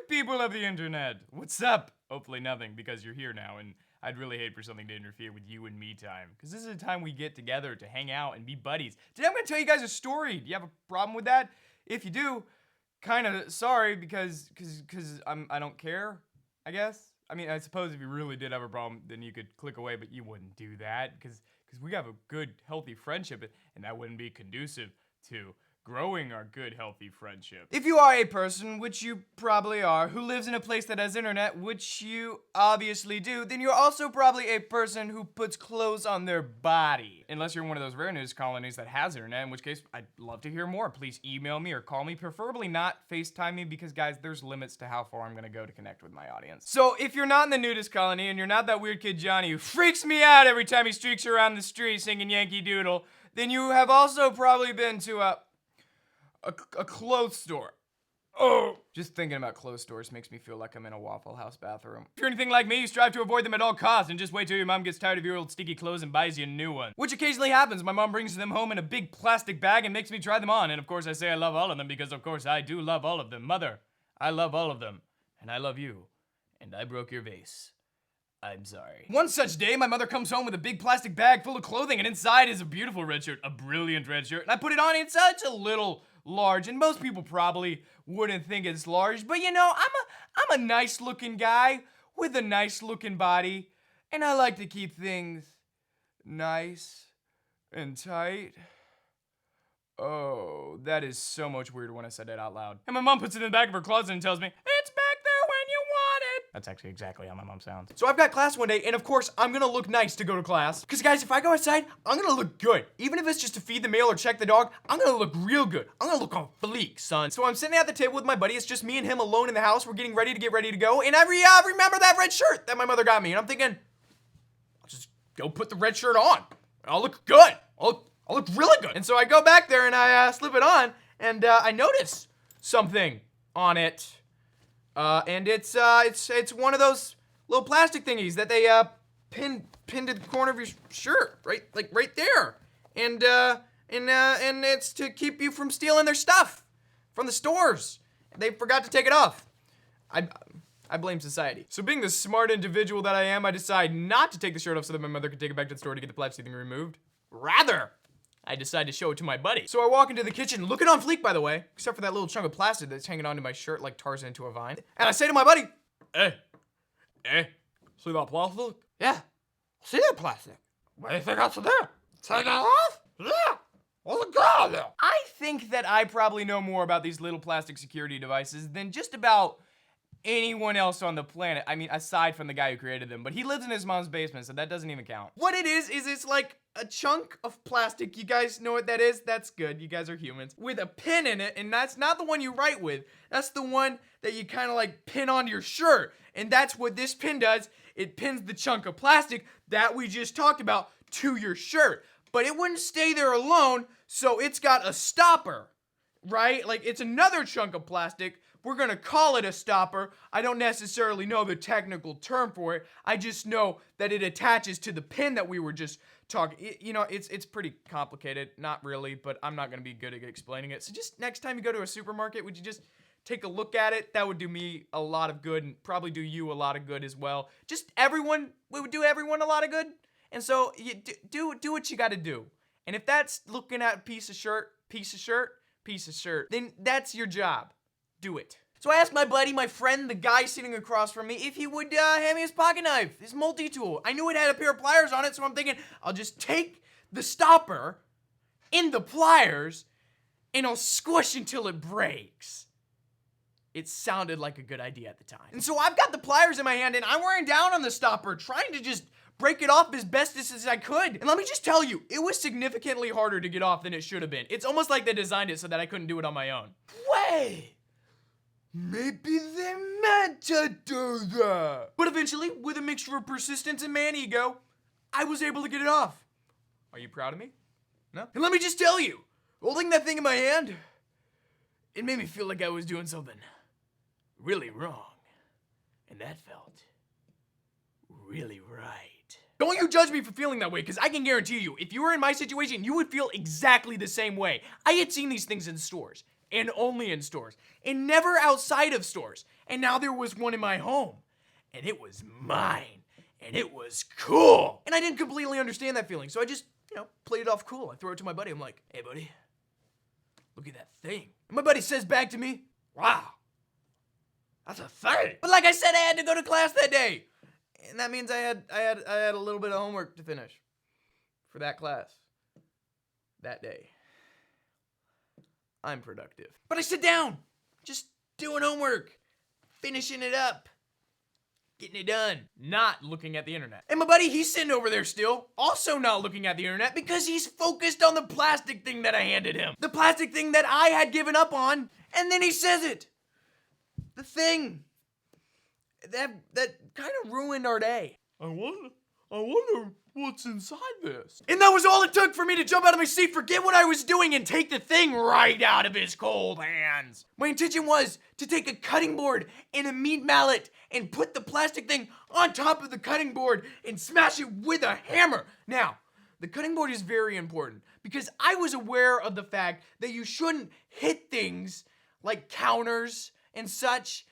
good people of the internet? What's up? Hopefully nothing, because you're here now, and I'd really hate for something to interfere with you and me time, because this is a time we get together to hang out and be buddies. Today I'm going to tell you guys a story. Do you have a problem with that? If you do, kind of sorry, because I don't care, I guess. I mean, I suppose if you really did have a problem, then you could click away, but you wouldn't do that, because we have a good, healthy friendship, and that wouldn't be conducive to growing our good, healthy friendship. If you are a person, which you probably are, who lives in a place that has internet, which you obviously do, then you're also probably a person who puts clothes on their body. Unless you're one of those rare news colonies that has internet, in which case I'd love to hear more. Please email me or call me, preferably not FaceTime me, because guys, there's limits to how far I'm gonna go to connect with my audience. So if you're not in the nudist colony and you're not that weird kid Johnny who freaks me out every time he streaks around the street singing Yankee Doodle, then you have also probably been to a clothes store. Oh! Just thinking about clothes stores makes me feel like I'm in a Waffle House bathroom. If you're anything like me, you strive to avoid them at all costs and just wait till your mom gets tired of your old sticky clothes and buys you a new one. Which occasionally happens. My mom brings them home in a big plastic bag and makes me try them on. And of course I say I love all of them because of course I do love all of them. Mother, I love all of them. And I love you. And I broke your vase. I'm sorry. One such day, my mother comes home with a big plastic bag full of clothing, and inside is a beautiful red shirt, a brilliant red shirt. And I put it on, and it's such a little large, and most people probably wouldn't think it's large, but you know, I'm a nice looking guy with a nice looking body, and I like to keep things nice and tight. Oh, that is so much weirder when I said that out loud. And my mom puts it in the back of her closet and tells me, it's back there when you want it. That's actually exactly how my mom sounds. So I've got class one day, and of course, I'm gonna look nice to go to class. Because guys, if I go outside, I'm gonna look good. Even if it's just to feed the mail or check the dog, I'm gonna look real good. I'm gonna look on fleek, son. So I'm sitting at the table with my buddy. It's just me and him alone in the house. We're getting ready to go. And I remember that red shirt that my mother got me. And I'm thinking, I'll just go put the red shirt on. I'll look good. I'll look really good. And so I go back there and I slip it on, and I notice something on it. And it's one of those little plastic thingies that they pin to the corner of your shirt, right there. And it's to keep you from stealing their stuff from the stores. They forgot to take it off. I blame society. So being the smart individual that I am, I decide not to take the shirt off so that my mother could take it back to the store to get the plastic thing removed. Rather, I decide to show it to my buddy. So I walk into the kitchen, looking on fleek, by the way, except for that little chunk of plastic that's hanging onto my shirt like Tarzan to a vine. And I say to my buddy, hey, see that plastic? Yeah, see that plastic. What do you think that's there? Take it off? Yeah. What's it got there? I think that I probably know more about these little plastic security devices than just about anyone else on the planet. I mean, aside from the guy who created them, but he lives in his mom's basement, so that doesn't even count. What it is it's like a chunk of plastic. You guys know what that is? That's good. You guys are humans. With a pin in it, and that's not the one you write with. That's the one that you kind of like pin onto your shirt. And that's what this pin does. It pins the chunk of plastic that we just talked about to your shirt. But it wouldn't stay there alone, so it's got a stopper, right? Like it's another chunk of plastic. We're gonna call it a stopper. I don't necessarily know the technical term for it. I just know that it attaches to the pin that we were just talking. You know, it's pretty complicated. Not really, but I'm not gonna be good at explaining it. So just next time you go to a supermarket, would you just take a look at it? That would do me a lot of good and probably do you a lot of good as well. Just everyone, we would do everyone a lot of good. And so you do what you gotta do. And if that's looking at a piece of shirt, then that's your job. Do it. So I asked my buddy, my friend, the guy sitting across from me, if he would hand me his pocket knife, his multi-tool. I knew it had a pair of pliers on it, so I'm thinking, I'll just take the stopper in the pliers and I'll squish until it breaks. It sounded like a good idea at the time. And so I've got the pliers in my hand and I'm wearing down on the stopper, trying to just break it off as best as I could. And let me just tell you, it was significantly harder to get off than it should have been. It's almost like they designed it so that I couldn't do it on my own. Wait! Maybe they meant to do that. But eventually, with a mixture of persistence and man ego, I was able to get it off. Are you proud of me? No? And let me just tell you, holding that thing in my hand, it made me feel like I was doing something really wrong. And that felt really right. Don't you judge me for feeling that way, because I can guarantee you, if you were in my situation, you would feel exactly the same way. I had seen these things in stores and only in stores and never outside of stores. And now there was one in my home and it was mine and it was cool. And I didn't completely understand that feeling. So I just, played it off cool. I throw it to my buddy. I'm like, hey buddy, look at that thing. And my buddy says back to me, wow, that's a thing. But like I said, I had to go to class that day. And that means I had a little bit of homework to finish for that class that day. I'm productive. But I sit down, just doing homework, finishing it up, getting it done, not looking at the internet. And my buddy, he's sitting over there still, also not looking at the internet because he's focused on the plastic thing that I handed him. The plastic thing that I had given up on, and then he says it. The thing that kind of ruined our day. I wonder what's inside this. And that was all it took for me to jump out of my seat, forget what I was doing, and take the thing right out of his cold hands. My intention was to take a cutting board and a meat mallet and put the plastic thing on top of the cutting board and smash it with a hammer. Now, the cutting board is very important because I was aware of the fact that you shouldn't hit things like counters and such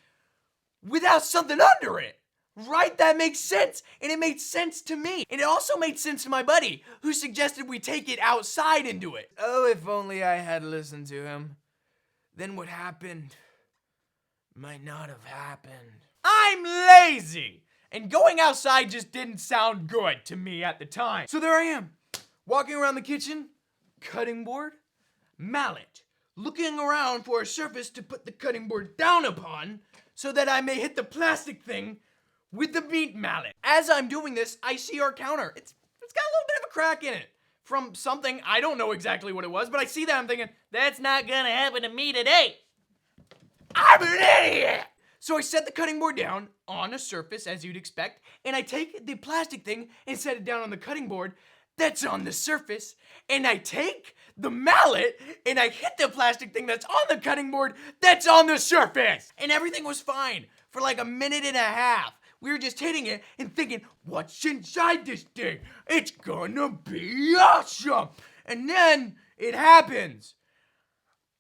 without something under it. Right? That makes sense. And it made sense to me. And it also made sense to my buddy, who suggested we take it outside and do it. Oh, if only I had listened to him. Then what happened might not have happened. I'm lazy! And going outside just didn't sound good to me at the time. So there I am, walking around the kitchen, cutting board, mallet, looking around for a surface to put the cutting board down upon so that I may hit the plastic thing with the meat mallet. As I'm doing this, I see our counter. It's got a little bit of a crack in it from something. I don't know exactly what it was, but I see that. I'm thinking, that's not gonna happen to me today. I'm an idiot! So I set the cutting board down on a surface, as you'd expect, and I take the plastic thing and set it down on the cutting board that's on the surface, and I take the mallet and I hit the plastic thing that's on the cutting board that's on the surface. And everything was fine for like a minute and a half. We were just hitting it and thinking, what's inside this thing? It's gonna be awesome. And then it happens.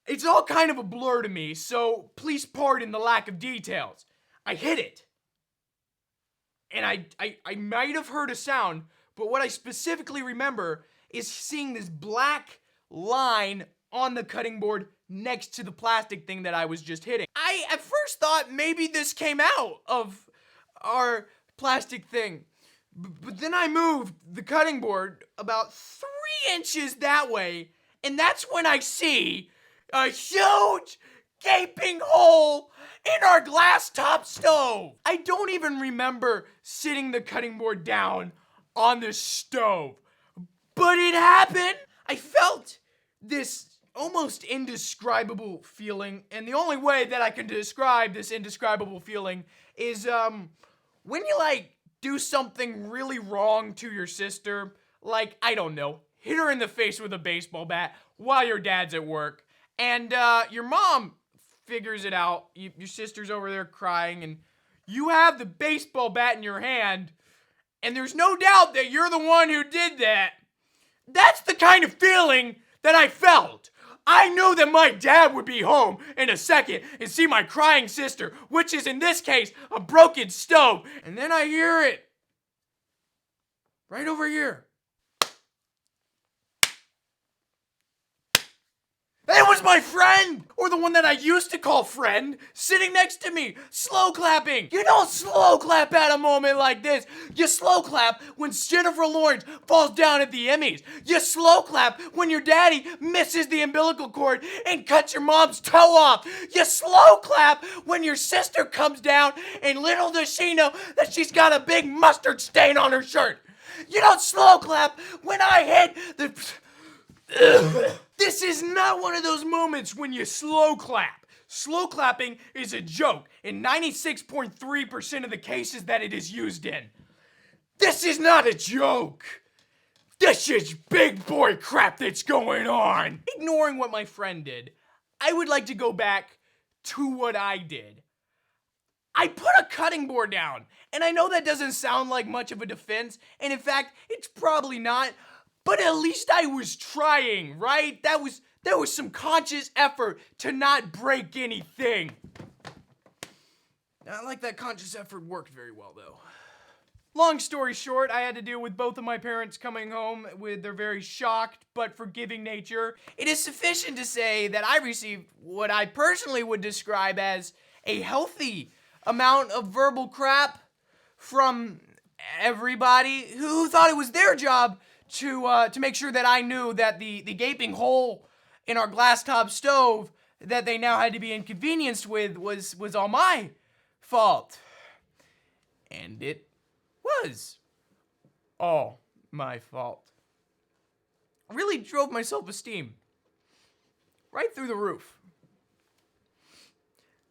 It's all kind of a blur to me, so please pardon the lack of details. I hit it. And I might have heard a sound, but what I specifically remember is seeing this black line on the cutting board next to the plastic thing that I was just hitting. I at first thought maybe this came out of our plastic thing, but then I moved the cutting board about 3 inches that way, and that's when I see a huge gaping hole in our glass top stove. I don't even remember sitting the cutting board down on the stove, but it happened. I felt this almost indescribable feeling, and the only way that I can describe this indescribable feeling is when you do something really wrong to your sister, like, I don't know, hit her in the face with a baseball bat while your dad's at work, and your mom figures it out. Your sister's over there crying, and you have the baseball bat in your hand, and there's no doubt that you're the one who did that. That's the kind of feeling that I felt. I knew that my dad would be home in a second and see my crying sister, which is in this case a broken stove, and then I hear it right over here. It was my friend, or the one that I used to call friend, sitting next to me, slow clapping. You don't slow clap at a moment like this. You slow clap when Jennifer Lawrence falls down at the Emmys. You slow clap when your daddy misses the umbilical cord and cuts your mom's toe off. You slow clap when your sister comes down and little does she know that she's got a big mustard stain on her shirt. You don't slow clap when I hit the... This is not one of those moments when you slow clap. Slow clapping is a joke in 96.3% of the cases that it is used in. This is not a joke. This is big boy crap that's going on. Ignoring what my friend did, I would like to go back to what I did. I put a cutting board down, and I know that doesn't sound like much of a defense, and in fact, it's probably not. But at least I was trying, right? That was There was some conscious effort to not break anything. Not like that conscious effort worked very well, though. Long story short, I had to deal with both of my parents coming home with their very shocked but forgiving nature. It is sufficient to say that I received what I personally would describe as a healthy amount of verbal crap from everybody who thought it was their job to make sure that I knew that the gaping hole in our glass top stove that they now had to be inconvenienced with was all my fault. And it was all my fault. Really drove my self-esteem right through the roof.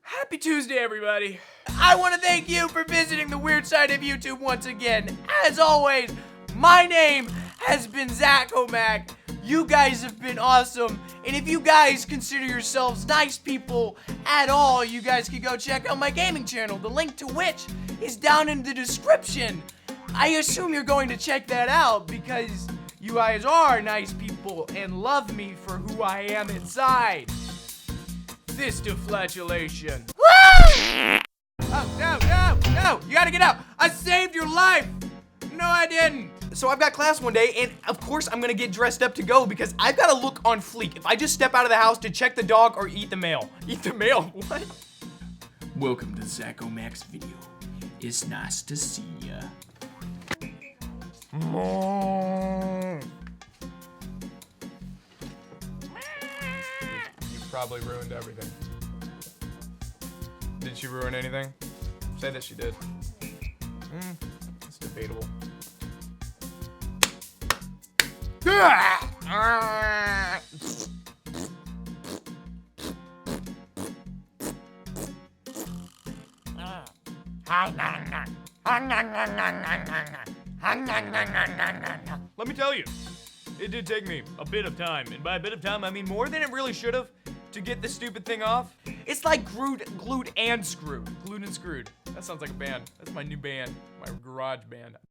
Happy Tuesday, everybody. I want to thank you for visiting the weird side of YouTube once again. As always, my name has been Zachomac. You guys have been awesome. And if you guys consider yourselves nice people at all, you guys can go check out my gaming channel, the link to which is down in the description. I assume you're going to check that out because you guys are nice people and love me for who I am inside. Fist of flatulation. Oh, no, you gotta get out. I saved your life. No, I didn't. So I've got class one day, and of course I'm gonna get dressed up to go because I've got to look on fleek. If I just step out of the house to check the dog or eat the mail. Eat the mail? What? Welcome to Zachomac's video. It's nice to see ya. You probably ruined everything. Did she ruin anything? Say that she did. It's debatable. Let me tell you, it did take me a bit of time, and by a bit of time, I mean more than it really should have to get this stupid thing off. It's like glued and screwed. Glued and screwed. That sounds like a band. That's my new band, my garage band.